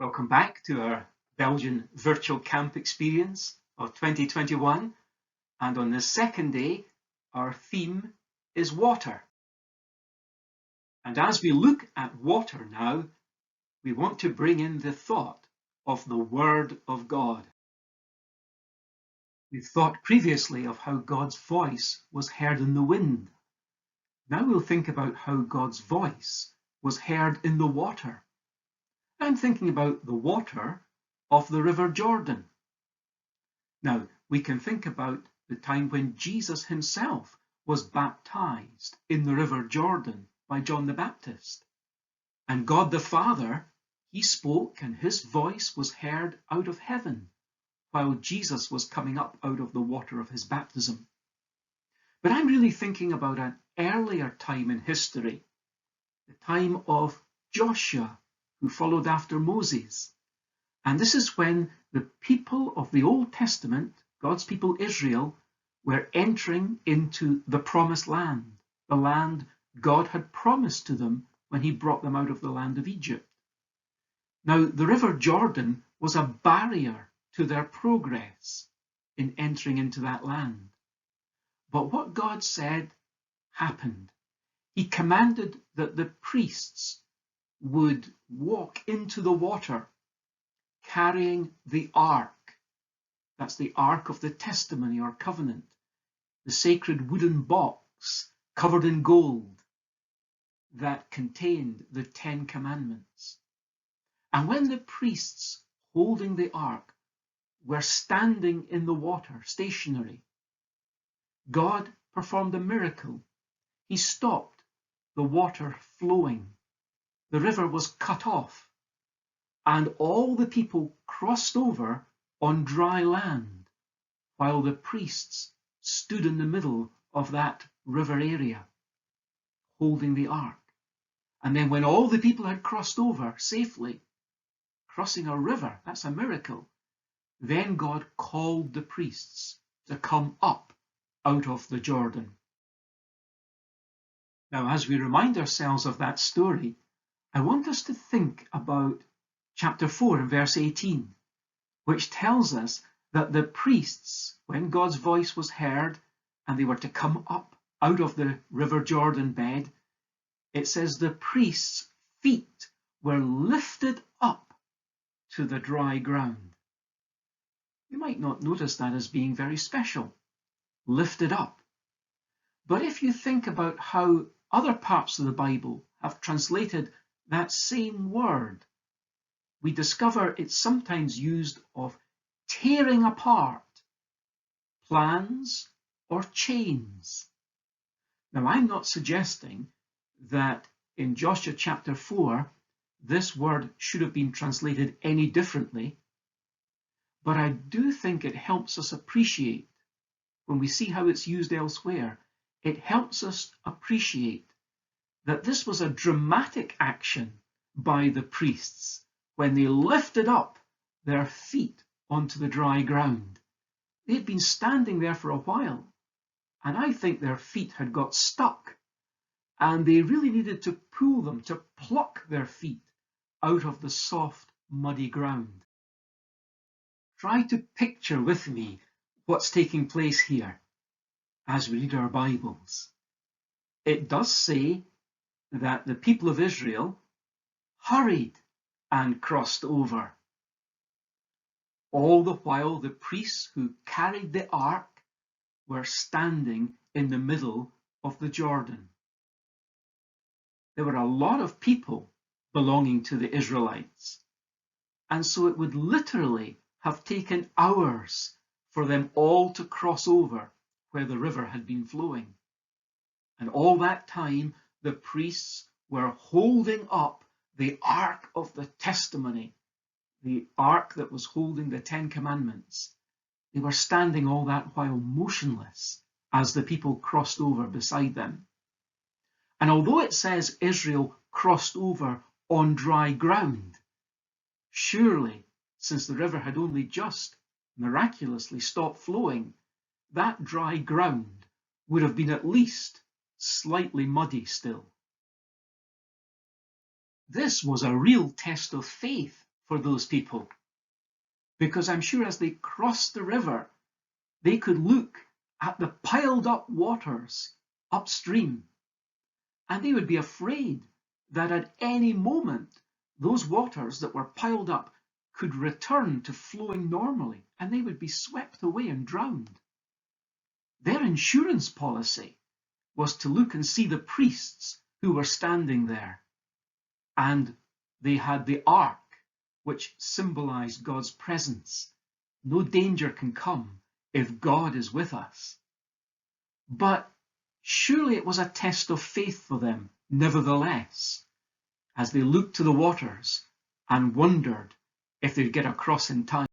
Welcome back to our Belgian virtual camp experience of 2021. And on the second day, our theme is water. And as we look at water now, we want to bring in the thought of the Word of God. We've thought previously of how God's voice was heard in the wind. Now we'll think about how God's voice was heard in the water. I'm thinking about the water of the River Jordan. Now, we can think about the time when Jesus himself was baptized in the River Jordan by John the Baptist. And God the Father, he spoke and his voice was heard out of heaven while Jesus was coming up out of the water of his baptism. But I'm really thinking about an earlier time in history, the time of Joshua, who followed after Moses. And this is when the people of the Old Testament, God's people Israel, were entering into the promised land, the land God had promised to them when he brought them out of the land of Egypt. Now, the River Jordan was a barrier to their progress in entering into that land. But what God said happened. He commanded that the priests would walk into the water carrying the ark. That's the Ark of the Testimony or Covenant, the sacred wooden box covered in gold that contained the 10 Commandments. And when the priests holding the ark were standing in the water, stationary, God performed a miracle. He stopped the water flowing. The river was cut off, and all the people crossed over on dry land, while the priests stood in the middle of that river area, holding the ark. And then when all the people had crossed over safely, crossing a river, that's a miracle, then God called the priests to come up out of the Jordan. Now, as we remind ourselves of that story, I want us to think about chapter 4 and verse 18, which tells us that the priests, when God's voice was heard and they were to come up out of the River Jordan bed, it says the priests' feet were lifted up to the dry ground. You might not notice that as being very special, lifted up. But if you think about how other parts of the Bible have translated that same word, we discover it's sometimes used of tearing apart plans or chains. Now, I'm not suggesting that in Joshua chapter 4, this word should have been translated any differently, but I do think it helps us appreciate, when we see how it's used elsewhere, it helps us appreciate that this was a dramatic action by the priests when they lifted up their feet onto the dry ground. They had been standing there for a while, and I think their feet had got stuck, and they really needed to pull them, to pluck their feet out of the soft, muddy ground. Try to picture with me what's taking place here as we read our Bibles. It does say that the people of Israel hurried and crossed over. All the while the priests who carried the ark were standing in the middle of the Jordan. There were a lot of people belonging to the Israelites, and so it would literally have taken hours for them all to cross over where the river had been flowing. And all that time the priests were holding up the Ark of the Testimony, the ark that was holding the 10 Commandments. They were standing all that while motionless as the people crossed over beside them. And although it says Israel crossed over on dry ground, surely, since the river had only just miraculously stopped flowing, that dry ground would have been at least slightly muddy still. This was a real test of faith for those people, because I'm sure as they crossed the river, they could look at the piled up waters upstream, and they would be afraid that at any moment those waters that were piled up could return to flowing normally, and they would be swept away and drowned. Their insurance policy was to look and see the priests who were standing there, and they had the ark, which symbolized God's presence. No danger can come if God is with us. But surely it was a test of faith for them, nevertheless, as they looked to the waters and wondered if they'd get across in time.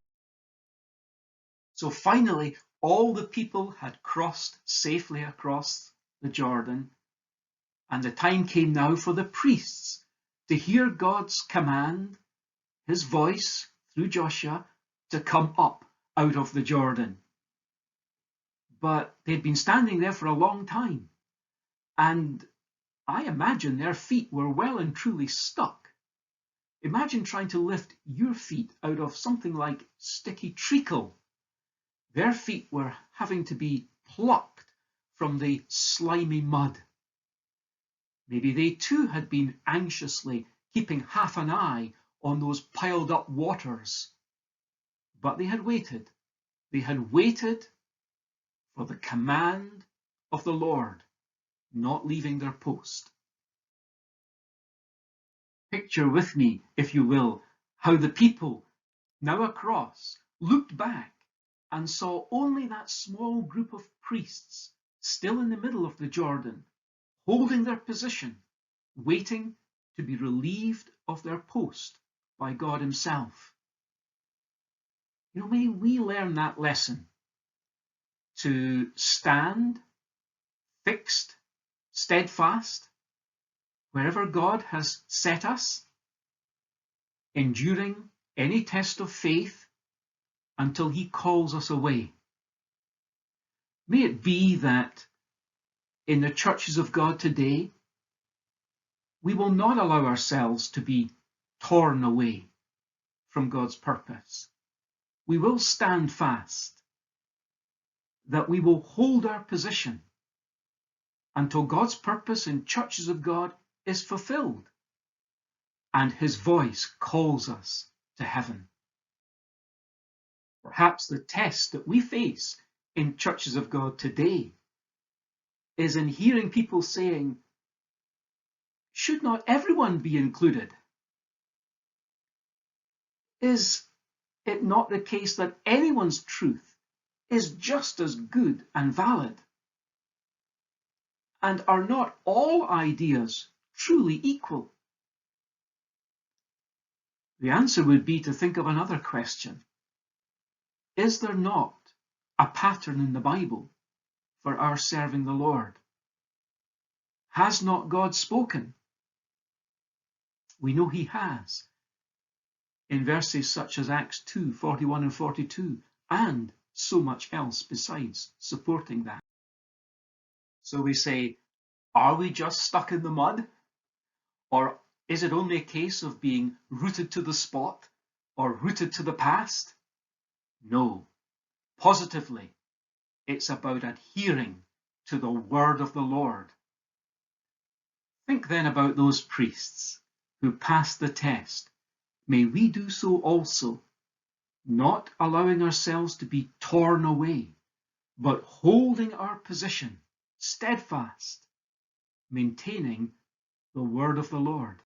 So finally, all the people had crossed safely across the Jordan, and the time came now for the priests to hear God's command, his voice through Joshua, to come up out of the Jordan. But they'd been standing there for a long time, and I imagine their feet were well and truly stuck. Imagine trying to lift your feet out of something like sticky treacle. Their feet were having to be plucked from the slimy mud. Maybe they too had been anxiously keeping half an eye on those piled up waters. But they had waited. They had waited for the command of the Lord, not leaving their post. Picture with me, if you will, how the people, now across, looked back and saw only that small group of priests still in the middle of the Jordan, holding their position, waiting to be relieved of their post by God himself. May we learn that lesson, to stand fixed, steadfast, wherever God has set us, enduring any test of faith until he calls us away. May it be that in the churches of God today, we will not allow ourselves to be torn away from God's purpose. We will stand fast, that we will hold our position until God's purpose in churches of God is fulfilled and his voice calls us to heaven. Perhaps the test that we face in churches of God today is in hearing people saying, should not everyone be included? Is it not the case that anyone's truth is just as good and valid? And are not all ideas truly equal? The answer would be to think of another question. Is there not a pattern in the Bible for our serving the Lord? Has not God spoken? We know he has, in verses such as Acts 2, 41 and 42, and so much else besides supporting that. So we say, are we just stuck in the mud? Or is it only a case of being rooted to the spot or rooted to the past? No, positively, it's about adhering to the word of the Lord. Think then about those priests who passed the test. May we do so also, not allowing ourselves to be torn away, but holding our position steadfast, maintaining the word of the Lord.